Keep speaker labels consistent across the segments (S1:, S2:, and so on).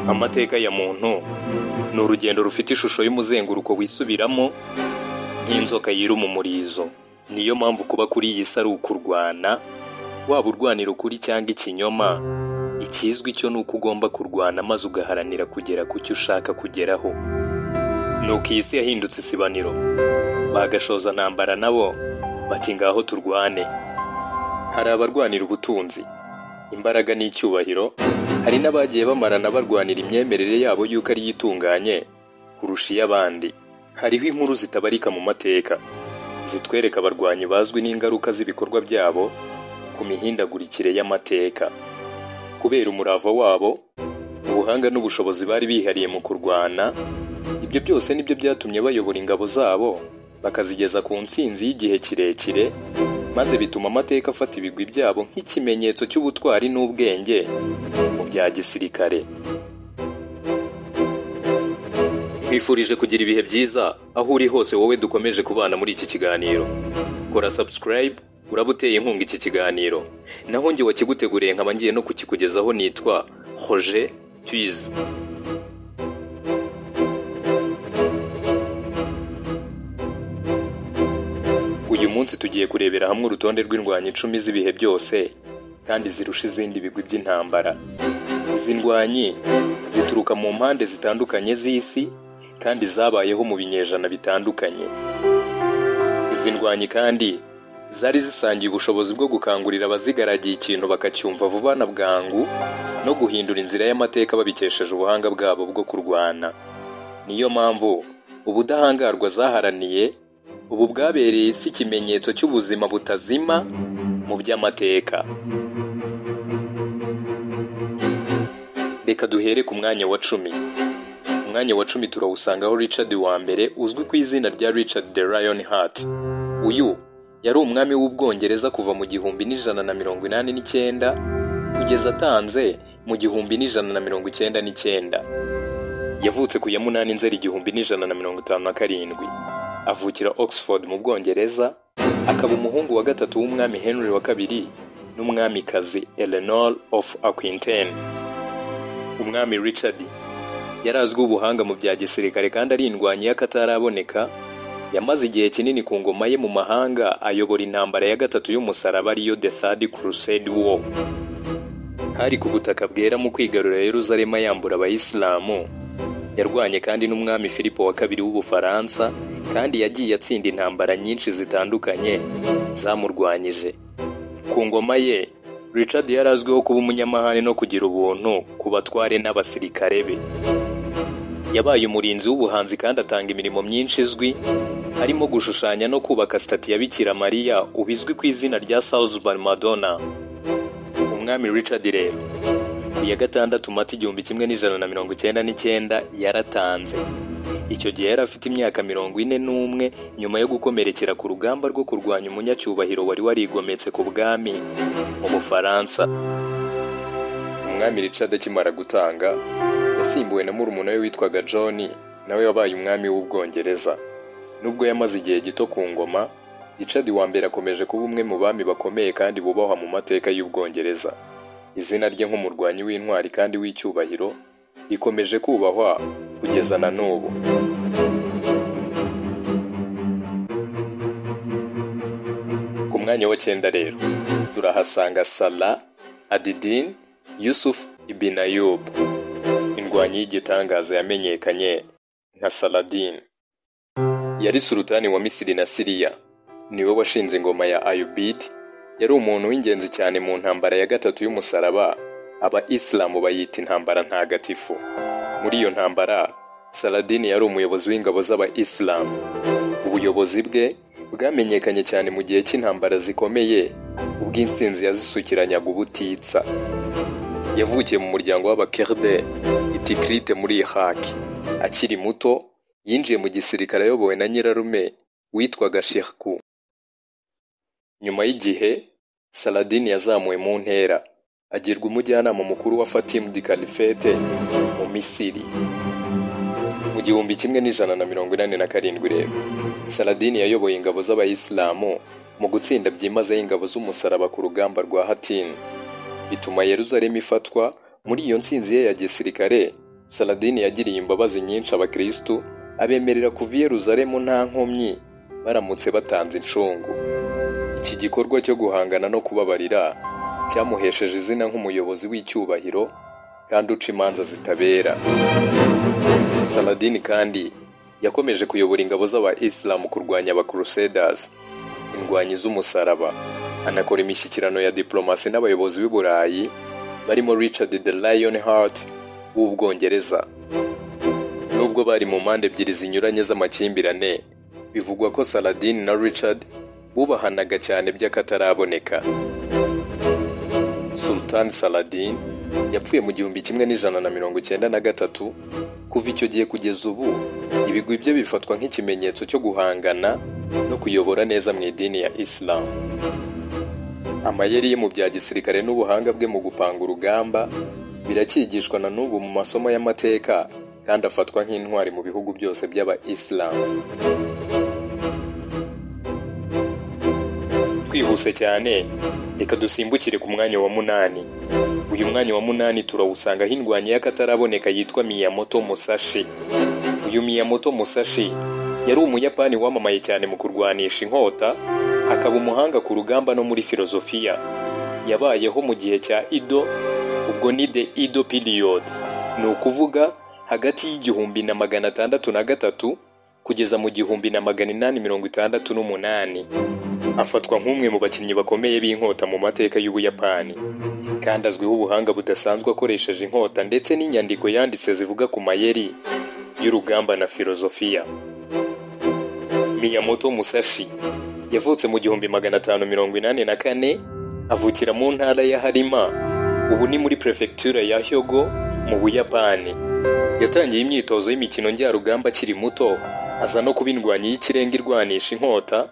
S1: Amateka ya muntu ni urugendo rufite ishusho y'umuzenguruko wisubiramo nk'inzoka yiruma umurizo. Niyo mpamvu kuba kuri iyi si ari ukurwana, waba urwanira ukuri cyangwa ikinyoma, ikizwi cyo ni uko ugomba kurwana maze ugaharanira kugera ku cyo ushaka kugeraho. Nuko iyi si yahindutse isibaniro, bagashoza ntambara nabo bati ngaho turwane. Hari abarwanira ubutunzi, imbaraga n'icyubahiro, hari n'abagiye bamarana barwanira imyemerere yabo yuko ari yitunganye kurusha iy'abandi. Hariho inkuru zitabarika mu mateka zitwereka abarwanyi bazwi n'ingaruka z'ibikorwa byabo ku mihindagurikire y'amateka. Kubera umurava wabo, ubuhanga n'ubushobozi bari bihariye mu kurwana, ibyo byose nibyo byatumye bayobora ingabo zabo bakazigeza ku ntsinzi y'igihe kirekire, maze bituma amateka afata ibigwi byabo nk'ikimenyetso cy'ubutwari n'ubwenge mu bya gisirikare. Nkwifurije kugira ibihe byiza aho uri hose wowe dukomeje kubana muri iki kiganiro. Kora subscribe, uraba uteye inkunga iki kiganiro. Naho njye wakiguteguriye nkaba ngiye no kukikugezaho nitwa Roger Twiz. Uyu munsi tugiye kurebera hamwe urutonde rw'indwanyi 10 z'ibihe byose kandi zirusha izindi bigwi by'intambara. Izi ndwanyi zituruka mu mpande zitandukanye z'isi kandi zabayeho mu binyejana bitandukanye. Izi ndwanyi kandi zari zisangiye ubushobozi bwo gukangurira abazigaragiye ikintu bakacyumva vuba na bwangu no guhindura inzira y'amateka babikesheje ubuhanga bwabo bwo kurwana. Niyo mpamvu ubudahangarwa zaharaniye ubu bwabereye isi ikimenyetso cy'ubuzima butazima mu by'amateka. Reka duhere ku mwanya wa 10. Umwanya wa 10 turawusangaho Richard wa mbere, uzwi ku izina rya Richard the Lionheart. Uyu yari umwami w'Ubwongereza kuva mu 1189 kugeza atanze mu 1199. Yavutse ku ya 8 Nzeri 1157. Avukira Oxford mu Bwongereza, akaba umuhungu wa gatatu w'umwami Henry wa kabiri n'umwamikazi Eleanor of Aquitaine. Umwami Richard yarazwiho ubuhanga mu bya gisirikare kandi ari indwanyi y'akataraboneka. Yamaze igihe kinini ku ngoma ye mu mahanga, ayobora intambara ya gatatu y'umusaraba ariyo The Third Crusade War. Hari ku butaka bwera mu kwigarurira Yerusalemu yambura abayisilamu. Yarwanye kandi n'umwami Philippe wa kabiri w'Ubufaransa kandi yagiye atsinda intambara nyinshi zitandukanye zamurwanyije. Ku ngoma ye, Richard yarazwiho kuba umunyamahane no kugira ubuntu ku batware n'abasirikare be. Yabaye umurinzi w'ubuhanzi kandi atanga imirimo myinshi izwi, harimo gushushanya no kubaka stati ya Bikira Mariya ubizwi ku izina rya Salisbury Madonna. Umwami Richard rero ku ya 6 Mata 1199 yaratanze. Icyo gihe yari afite imyaka 41 nyuma yo gukomerekera ku rugamba rwo kurwanya umunyacyubahiro wari warigometse ku bwami mu Bufaransa. Umwami Richard akimara gutanga, yasimbuwe na murumuna we witwaga John, nawe wabaye umwami w'Ubwongereza. Nubwo yamaze igihe gito ku ngoma, Richard wa mbere akomeje kuba umwe mu bami bakomeye kandi bubahwa mu mateka y'Ubwongereza. Izina rye nk'umurwanyi w'intwari kandi w'icyubahiro rikomeje kubahwa kugeza na n'ubu. Ku mwanya wa 9 rero turahasanga Salah ad-Din Yusuf ibn Ayyub, indwanyi y'igitangaza yamenyekanye nka Saladin. Yari sultani wa Misiri na Syria. Niwe washinze ingoma ya Ayyubid. Yari umuntu w'ingenzi cyane mu ntambara ya gatatu y'umusaraba, Aba-Islamu bayita intambara ntagatifu. Muri iyo ntambara, Saladin yari umuyobozi w'ingabo z'Aba-Islamu. Ubuyobozi bwe bwamenyekanye cyane mu gihe cy'intambara zikomeye, ubw'intsinzi yazisukiranyaga ubutitsa. Yavukiye mu muryango w'Abakerde i Tikrit muri Iraq. Akiri muto, yinjiye mu gisirikare ayobowe na nyirarume witwaga Shirkuh. Nyuma y'igihe, Saladin yazamuwe mu ntera, agirwa umujyanama mukuru wa Fatim di Caliphate mu Misiri. Mu 1187 rero, Saladin yayoboye ingabo z'Abayisilamu mu gutsinda byimazeyo ingabo z'umusaraba ku rugamba rwa Hattin. Bituma Yerusalemu ifatwa. Muri iyo ntsinzi ye ya gisirikare, Saladin yagiriye imbabazi nyinshi abakristu, abemerera kuva i Yerusalemu nta nkomyi baramutse batanze incungu. Iki gikorwa cyo guhangana no kubabarira cyamuhesheje izina nk'umuyobozi w'icyubahiro kandi uca imanza zitabera. Saladin kandi yakomeje kuyobora ingabo z'Abayisilamu kurwanya aba-Crusaders, indwanyi z'umusaraba, anakora imishyikirano ya diplomasi n'abayobozi b'i Burayi barimo Richard the Lionheart w'Ubwongereza. Nubwo bari mu mpande ebyiri zinyuranye z'amakimbirane, bivugwa ko Saladin na Richard bubahanaga cyane by'akataraboneka. Sultan Saladin yapfuye mu 1193. Kuva icyo gihe kugeza ubu, ibigwi bye bifatwa nk'ikimenyetso cyo guhangana no kuyobora neza mu idini ya Islam. Amayeri ye mu bya gisirikare n'ubuhanga bwe mu gupanga urugamba biracyigishwa na n'ubu mu masomo y'amateka kandi afatwa nk'intwari mu bihugu byose by'Abayisilamu. Twihuse cyane, reka dusimbukire ku mwanya wa 8. Uyu mwanya wa 8 turawusangaho indwanyi y'akataraboneka yitwa Miyamoto Musashi. Uyu Miyamoto Musashi yari umuyapani wamamaye cyane mu kurwanisha inkota, akaba umuhanga ku rugamba no muri filozofiya. Yabayeho mu gihe cya Edo, ubwo ni the Edo period, ni ukuvuga hagati y'1603 kugeza mu 1868. Afatwa nk'umwe mu bakinnyi bakomeye b'inkota mu mateka y'Ubuyapani, kandi azwiho ubuhanga budasanzwe akoresheje inkota ndetse n'inyandiko yanditse zivuga ku mayeri y'urugamba na filozofiya. Miyamoto Musashi yavutse mu 1584, avukira mu ntara ya Harima, ubu ni muri prefecture ya Hyogo mu Buyapani. Yatangiye imyitozo y'imikino njyarugamba akiri muto, aza no kuba indwanyi y'ikirenga irwanisha inkota.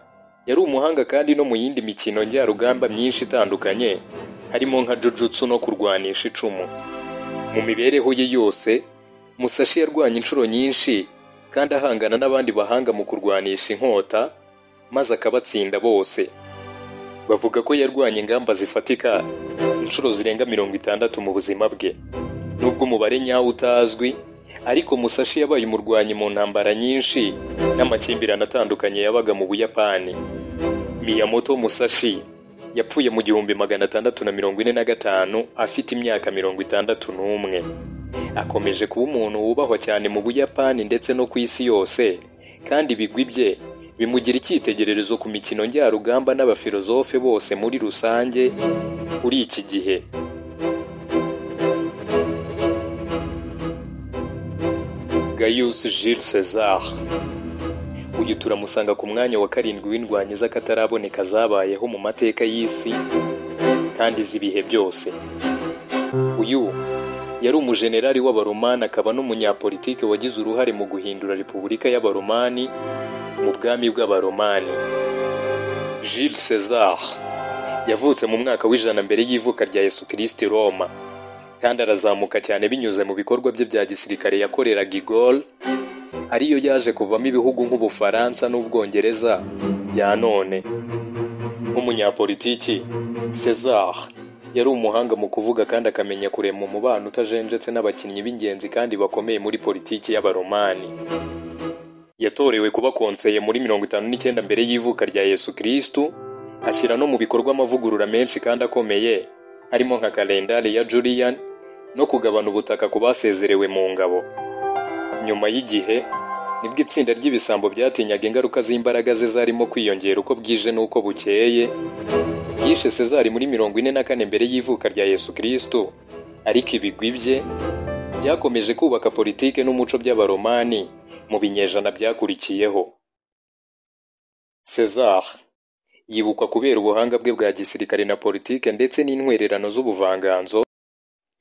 S1: Yari umuhanga kandi no mu yindi mikino njyarugamba myinshi itandukanye, harimo nka jujutsu no kurwanisha icumu. Mu mibereho ye yose, Musashi yarwanye inshuro nyinshi kandi ahangana n'abandi bahanga mu kurwanisha inkota, maze akabatsinda bose. Bavuga ko yarwanye ingamba zifatika inshuro zirenga 60 mu buzima bwe. Nubwo umubare nyawo utazwi, ariko Musashi yabaye umurwanyi mu ntambara nyinshi n'amakimbirane atandukanye yabaga mu Buyapani. Miyamoto Musashi yapfuye mu 1645 afite imyaka 61. Akomeje kuba umuntu wubahwa cyane mu Buyapani ndetse no ku isi yose, kandi ibigwi bye bimugira icyitegererezo ku mikino njyarugamba n'abafilozofe bose muri rusange kuri iki gihe. Gaius Jules Caesar. Uyu turamusanga ku mwanya wa 7 w'indwanyi z'akataraboneka zabayeho mu mateka y'isi kandi z'ibihe byose. Uyu yari umujenerali w'Abaromani, akaba n'umunyapolitike wagize uruhare mu guhindura Repubulika y'Abaromani mu bwami bw'Abaromani. Jules Caesar yavutse mu mwaka w'ijana mbere y'ivuka rya Yesu Kristo Roma, kandi arazamuka cyane binyuze mu bikorwa bye bya gisirikare yakoreraga i Gaul, ariyo yaje kuvamo ibihugu nk'Ubufaransa n'Ubwongereza bya none. Nk'umunyapolitiki, Caesar yari umuhanga mu kuvuga kandi akamenya kurema umubano utajenjetse n'abakinnyi b'ingenzi kandi bakomeye muri politiki y'Abaromani. Yatorewe kuba konseye muri 59 mbere y'ivuka rya Yesu Kristo, ashyira no mu bikorwa amavugurura menshi kandi akomeye, harimo nka kalendari ya Julian no kugabana ubutaka ku basezerewe mu ngabo. Nyuma y'igihe, nibwo itsinda ry'ibisambo byatinyaga ingaruka z'imbaraga ze zarimo kwiyongera uko bwije n'uko bukeye, yishe Caesar muri 44 mbere y'ivuka rya Yesu Kristo, ariko ibigwi bye byakomeje kubaka politike n'umuco by'Abaromani mu binyejana byakurikiyeho. Caesar yibukwa kubera ubuhanga bwe bwa gisirikare na politike ndetse n'intwererano z'ubuvanganzo.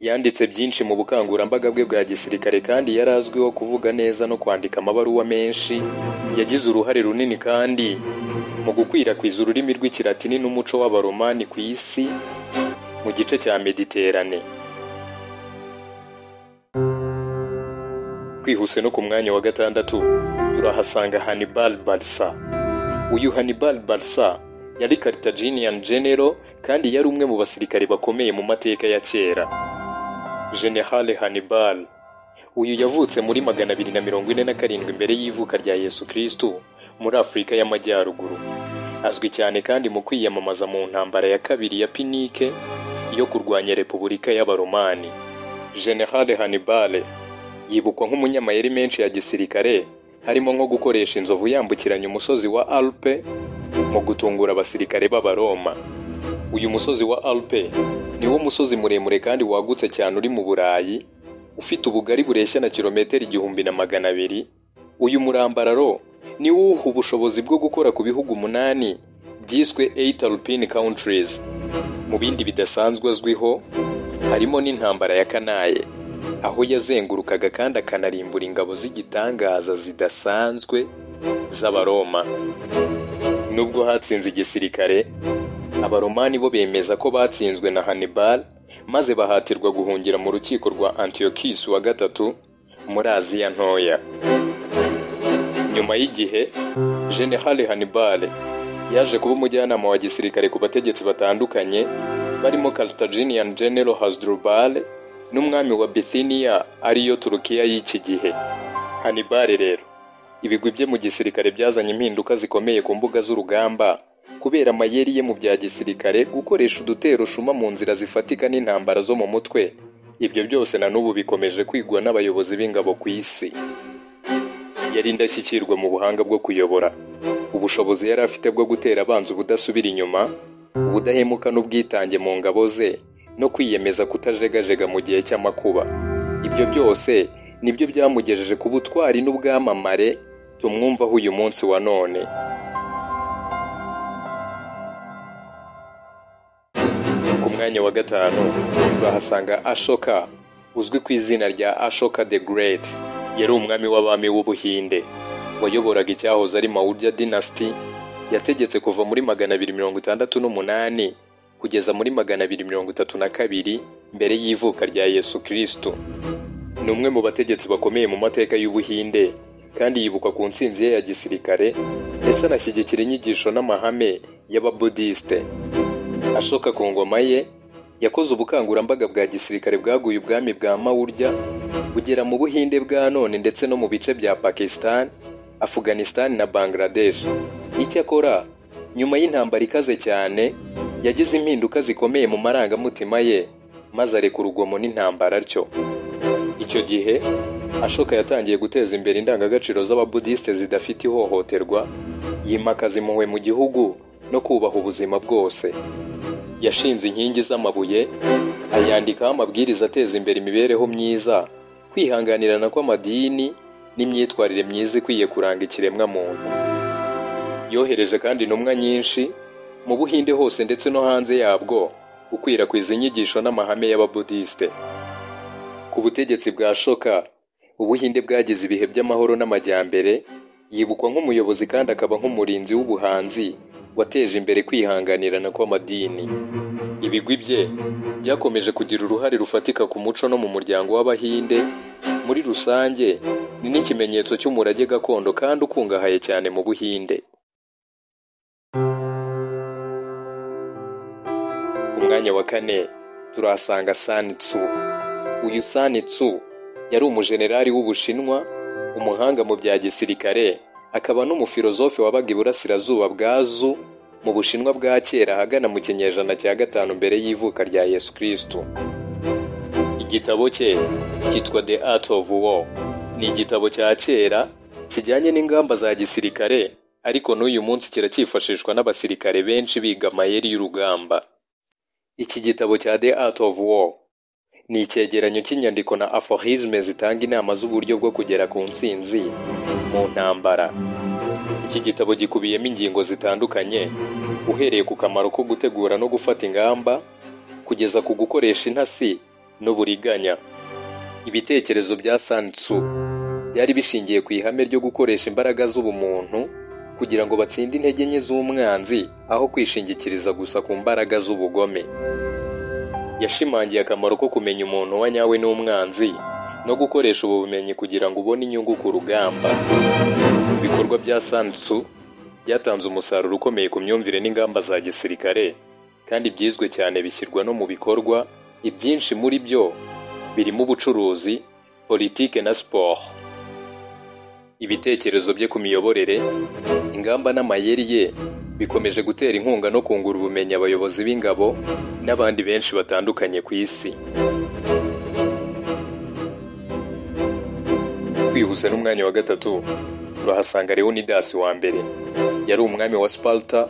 S1: Yanditse byinshi mu bukangurambaga bwe bwa gisirikare kandi yari azwiho kuvuga neza no kwandika amabaruwa menshi. Yagize uruhare runini kandi mu gukwirakwiza ururimi rw'Ikilatini n'umuco w'Abaromani ku isi mu gice cya Mediterane. Twihuse no ku mwanya wa 6 turahasanga Hannibal Barca. Uyu Hannibal Barca yari Carthaginian general kandi yari umwe mu basirikare bakomeye mu mateka ya kera. General Hannibal Uyu yavutse muri 247 mbere y'ivuka rya Yesu Kristo muri Afurika y'Amajyaruguru. Azwi cyane kandi mu kwiyamamaza mu ntambara ya kabiri ya Punike yo kurwanya Repubulika y'Abaromani. General Hannibal yibukwa nk'umunyamayeri menshi ya gisirikare, harimo nko gukoresha inzovu yambukiranya umusozi wa Alpe mu gutungura abasirikare b'Abaroma. Uyu musozi wa Alpe ni wo musozi muremure kandi wagutse cyane uri mu Burayi, ufite ubugari bureshya na kilometero 1200. Uyu murambararo ni wo uha ubushobozi bwo gukora ku bihugu 8 byiswe 8 Alpine countries. Mu bindi bidasanzwe azwiho harimo n'intambara ya Kanaye, aho yazengurukaga kandi akanarimbura ingabo z'igitangaza zidasanzwe z'Abaroma. Nubwo hatsinze igisirikare, Abaromani bo bemeza ko batsinzwe na Hannibal, maze bahatirwa guhungira mu rukiko rwa Antiochus wa gatatu muri Aziya ntoya. Nyuma y'igihe, General Hannibal yaje kuba umujyanama wa gisirikare ku bategetsi batandukanye, barimo Carthaginian General Hasdrubal n'umwami wa Bithynia ariyo Turukiya y'iki gihe. Hannibal rero, ibigwi bye mu gisirikare byazanye impinduka zikomeye ku mbuga z'urugamba, kubera amayeri ye mu bya gisirikare, gukoresha udutero shuma mu nzira zifatika n'intambara zo mu mutwe. Ibyo byose na n'ubu bikomeje kwigwa n'abayobozi b'ingabo ku isi. Yari indashyikirwa mu buhanga bwo kuyobora, ubushobozi yari afite bwo gutera abanzi ubudasubira inyuma, ubudahemuka n'ubwitange mu ngabo ze, no kwiyemeza kutajegajega mu gihe cy'amakuba. Ibyo byose nibyo byamugejeje ku butwari n'ubwamamare tumwumvaho uyu munsi wa none. Ku mwanya wa 5 turahasanga Ashoka, uzwi ku izina rya Ashoka the Great. Yari umwami w'abami w'Ubuhinde, wayoboraga icyahoze ari Maurya Dynasty. Yategetse kuva muri 268 kugeza muri 232 mbere y'ivuka rya Yesu Kristo. Ni umwe mu bategetsi bakomeye mu mateka y'Ubuhinde, kandi yibukwa ku ntsinzi ye ya gisirikare ndetse anashyigikira inyigisho n'amahame y'Ababuddhiste. Ashoka ku ngoma ye yakoze ubukangurambaga bwa gisirikare bwaguye ubwami bwa Maurya bugera mu Buhinde bwa none ndetse no mu bice bya Pakistan, Afghanistan na Bangladesh. Icyakora nyuma y'intambara ikaze cyane, yagize impinduka zikomeye mu marangamutima ye, maze areka urugomo n'intambara atyo. Icyo gihe Ashoka yatangiye guteza imbere indangagaciro z'Ababuddhiste zidafite ihohoterwa, yimakaza impuhwe mu gihugu no kubaha ubuzima bwose. Yashinze inkingi z'amabuye, ayandikaho amabwiriza ateza imbere imibereho myiza, kwihanganirana kw'amadini n'imyitwarire myiza ikwiye kuranga ikiremwa muntu. Yohereje kandi intumwa nyinshi mu Buhinde hose ndetse no hanze yabwo, gukwirakwiza inyigisho n'amahame y'Ababuddhiste. Ku butegetsi bwa Ashoka, Ubuhinde bwagize ibihe by'amahoro n'amajyambere. Yibukwa nk'umuyobozi kandi akaba nk'umurinzi w'ubuhanzi wateje imbere kwihanganirana kw'amadini. Ibigwi bye byakomeje kugira uruhare rufatika ku muco no mu muryango w'Abahinde muri rusange. Ni n'ikimenyetso cy'umurage gakondo kandi ukungahaye cyane mu Buhinde. Ku mwanya wa 4 turahasanga Sun Tzu. Uyu Sun Tzu yari umujenerali w'Ubushinwa, umuhanga mu bya gisirikare, akaba n'umufilozofe wabaga iburasirazuba bwa Zu mu Bushinwa bwa kera ahagana mu kinyejana cya 5 mbere y'ivuka rya Yesu Kristo. Igitabo cye cyitwa The Art of War. Ni igitabo cya kera kijyanye n'ingamba za gisirikare, ariko n'uyu munsi kiracyifashishwa n'abasirikare benshi biga amayeri y'urugamba. Iki gitabo cya The Art of War ni icyegeranyo cy'inyandiko na aphorisme zitanga inama z'uburyo bwo kugera ku ntsinzi mu ntambara. Iki gitabo gikubiyemo ingingo zitandukanye, uhereye ku kamaro ko gutegura no gufata ingamba, kugeza ku gukoresha intasi n'uburiganya. Ibitekerezo bya Sun Tzu byari bishingiye ku ihame ryo gukoresha imbaraga z'ubumuntu kugira ngo batsinde intege nke z'umwanzi, aho kwishingikiriza gusa ku mbaraga z'ubugome. Yashimangiye akamaro ko kumenya umuntu wa nyawe n'umwanzi no gukoresha ubu bumenyi kugira ngo ubone inyungu ku rugamba. Ibikorwa bya Sun Tzu byatanze umusaruro ukomeye ku myumvire n'ingamba za gisirikare, kandi byizwe cyane bishyirwa no mu bikorwa. Ibyinshi muri byo birimo ubucuruzi, politike na siporo. Ibitekerezo bye ku miyoborere, ingamba n'amayeri ye bikomeje gutera inkunga no kungura ubumenyi abayobozi b'ingabo n'abandi benshi batandukanye ku isi. Twihuse n'umwanya wa gatatu turahasanga Leonidas wa mbere. Yari umwami wa Sparta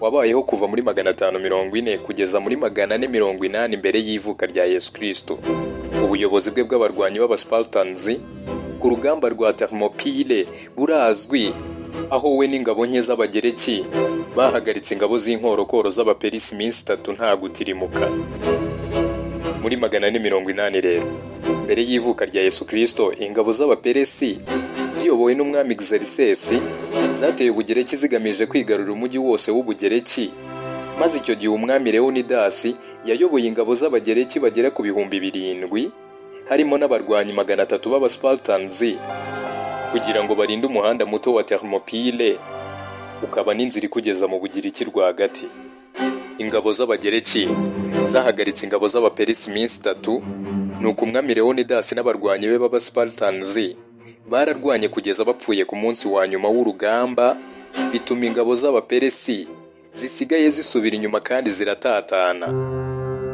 S1: wabayeho kuva muri 540 kugeza muri 480 mbere y'ivuka rya Yesu Kristo. Ubuyobozi bwe bw'abarwanyi b'Abaspartans ku rugamba rwa Thermopylae burazwi, aho we n'ingabo nke z'Abagereki bahagaritse ingabo z'inkorokoro z'Abaperisi iminsi 3 nta gutirimuka. Muri 480 rero mbere y'ivuka rya Yesu Kristo, ingabo z'Abaperesi ziyobowe n'umwami Xerxes zateye Ubugereki zigamije kwigarurira umujyi wose w'Ubugereki. Maze icyo gihe umwami Leonidas yayoboye ingabo z'Abagereki bagera ku 7,000 harimo n'abarwanyi 300 b'Abaspartans kugira ngo barinde umuhanda muto wa Thermopylae ukaba n'inzira ikugeza mu Bugiriki rwagati. Ingabo z'Abagereki zahagaritse ingabo z'Abaperisi iminsi 3, nuko umwami Leonidas n'abarwanyi be b'Abaspartans bararwanye kugeza bapfuye ku munsi wa nyuma w'urugamba, bituma ingabo z'Abaperesi zisigaye zisubira inyuma kandi ziratatana.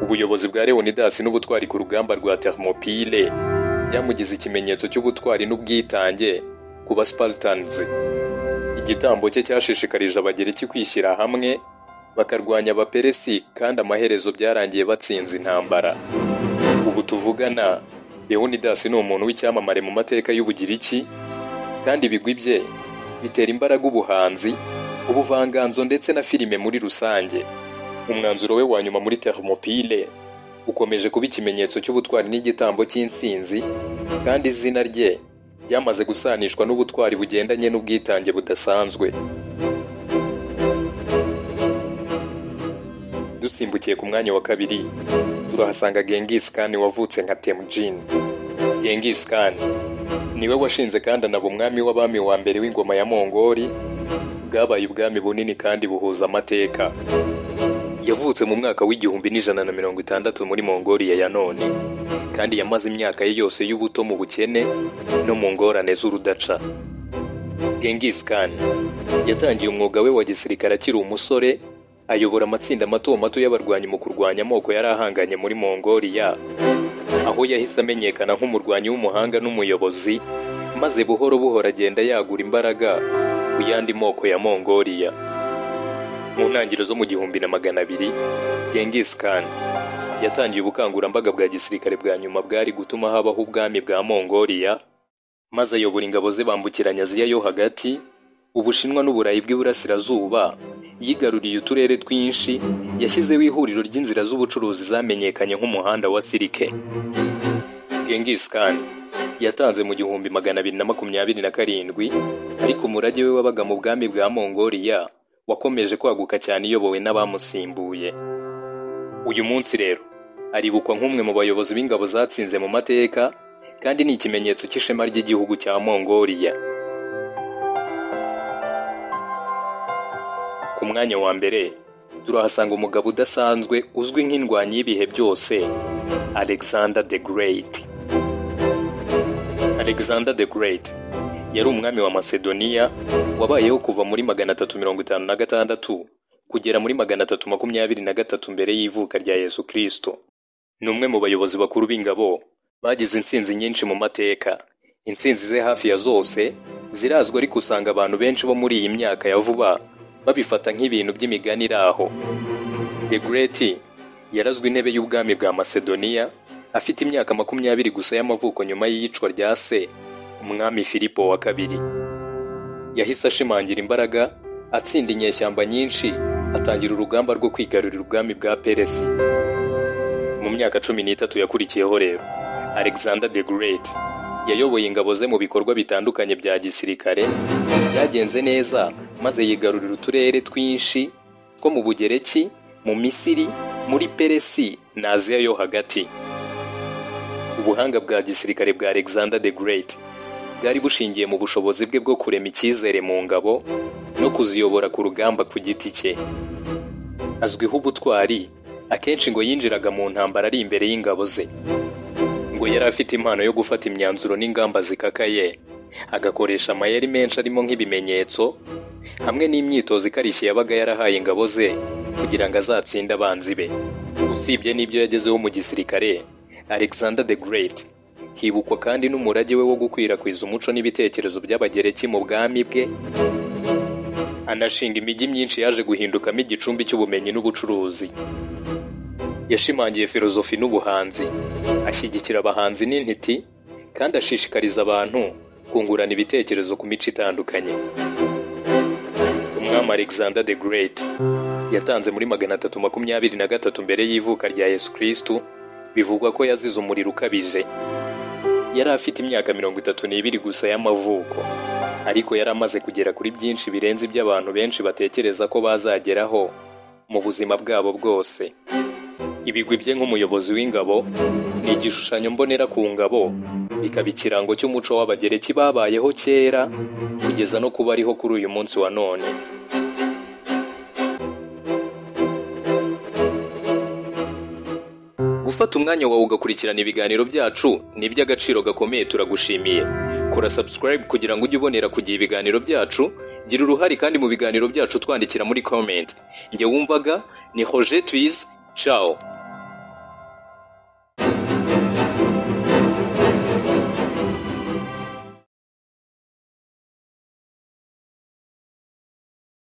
S1: Ubuyobozi bwa Leonidas n'ubutwari ku rugamba rwa Thermopylae byamugize ikimenyetso cy'ubutwari n'ubwitange ku Baspartans. Igitambo cye cyashishikarije Abagereki kwishyira hamwe bakarwanya Abaperesi, kandi amaherezo byarangiye batsinze intambara. Ubu tuvugana, Leonidas ni umuntu w'icyamamare mu mateka y'Ubugiriki, kandi ibigwi bye bitera imbaraga ubuhanzi, ubuvanganzo ndetse na filime muri rusange. Umwanzuro we wa nyuma muri Thermopylae ukomeje kuba ikimenyetso cy'ubutwari n'igitambo cy'intsinzi, kandi izina rye ryamaze gusanishwa n'ubutwari bugendanye n'ubwitange budasanzwe. Dusimbukiye ku mwanya wa kabiri turahasanga Genghis Khan wavutse nka Temujin. Genghis Khan niwe washinze kandi anaba umwami w'abami wa mbere w'ingoma ya Mongoli, bwabaye ubwami bunini kandi buhuza amateka. Yavutse mu mwaka w'1160 muri Mongolia ya none, kandi yamaze imyaka ye yose y'ubuto mu bukene no mu ngorane z'urudaca. Genghis Khan yatangiye umwuga we wa gisirikare akiri umusore, ayobora amatsinda mato mato y'abarwanyi mu kurwanya amoko yari ahanganye muri Mongolia, aho yahise amenyekana nk'umurwanyi w'umuhanga n'umuyobozi, maze buhoro buhoro agenda yagura imbaraga ku yandi moko ya Mongolia. Mu ntangiriro zo mu 1200, Genghis Khan yatangiye ubukangurambaga bwa gisirikare bwa nyuma bwari gutuma habaho ubwami bwa Mongolia, maze ayobora ingabo ze bambukiranya Aziya yo hagati, Ubushinwa n'Uburayi bw'Iburasirazuba. Yigaruriye uturere twinshi, yashyizeho ihuriro ry'inzira z'ubucuruzi zamenyekanye nk'umuhanda wa Silke. Genghis Khan yatanze mu 1227, ariko umurage we wabaga mu bwami bwa Mongolia wakomeje kwaguka cyane iyobowe n'abamusimbuye. Uyu munsi rero aribukwa nk'umwe mu bayobozi b'ingabo zatsinze mu mateka, kandi ni ikimenyetso cy'ishema ry'igihugu cya Mongolia. Ku mwanya wa mbere turahasanga umugabo udasanzwe uzwi nk'indwanyi y'ibihe byose, Alexander the Great. Alexander the Great yari umwami wa Macedonia wabayeho kuva muri 356 kugera muri 323 mbere y'ivuka rya Yesu Kristo. Ni umwe mu bayobozi bakuru b'ingabo bagize intsinzi nyinshi mu mateka. Intsinzi ze hafi ya zose zirazwi, ariko usanga abantu benshi bo muri iyi myaka ya vuba babifata nk'ibintu by'imigani aho. The Great yarazwe intebe y'ubwami bwa Macedonia afite imyaka 20 gusa y'amavuko nyuma y'iyicwa rya se, umwami Filipo wa kabiri. Yahise ashimangira imbaraga, atsinda inyeshyamba nyinshi, atangira urugamba rwo kwigarurira ubwami bwa Peresi. Mu myaka 13 yakurikiyeho rero, Alexander the Great yayoboye ingabo ze mu bikorwa bitandukanye bya gisirikare, byagenze neza, maze yigarurira uturere twinshi two mu Bugereki, mu Misiri, muri Peresi na Aziya yo hagati. Ubuhanga bwa gisirikare bwa Alexander the Great bwari bushingiye mu bushobozi bwe bwo kurema icyizere mu ngabo no kuziyobora ku rugamba ku giti cye. Azwiho ubutwari, akenshi ngo yinjiraga mu ntambara ari imbere y'ingabo ze. ngo yari afite impano yo gufata imyanzuro n'ingamba zikakaye, agakoresha amayeri menshi arimo nk'ibimenyetso hamwe n'imyitozo ikarishye yabaga yarahaye ingabo ze kugira ngo azatsinde abanzi be. Usibye n'ibyo yagezeho mu gisirikare, Alexander the Great hibukwa kandi n'umurage we wo gukwirakwiza umuco n'ibitekerezo by'abagereki mu bwami bwe, anashinga imijyi myinshi yaje guhindukamo igicumbi cy'ubumenyi n'ubucuruzi. Yashimangiye filozofi n'ubuhanzi, ashyigikira abahanzi n'intiti, kandi ashishikariza abantu kungurana ibitekerezo ku mico itandukanye. Umwami Alexander the Great yatanze muri 323 mbere y'ivuka rya Yesu Kristo, bivugwa ko yazize umuriro ukabije. Yari afite imyaka 32 gusa y'amavuko, ariko yari amaze kugera kuri byinshi birenze iby'abantu benshi batekereza ko bazageraho mu buzima bwabo bwose. Ibigwi bye nk'umuyobozi w'ingabo ni igishushanyo mbonera ku ngabo, bikaba ikirango cy'umuco w'abagereki babayeho kera kugeza no kuba ariho kuri uyu munsi wa none. Gufata umwanya wawe ugakurikirana ibiganiro byacu ni iby'agaciro gakomeye, turagushimiye. Kora subscribe kugira ngo ujye ubonera ku gihe ibiganiro byacu. Gira uruhare kandi mu biganiro byacu twandikira muri comment. Njye wumvaga ni Roger Twiz. Ciao.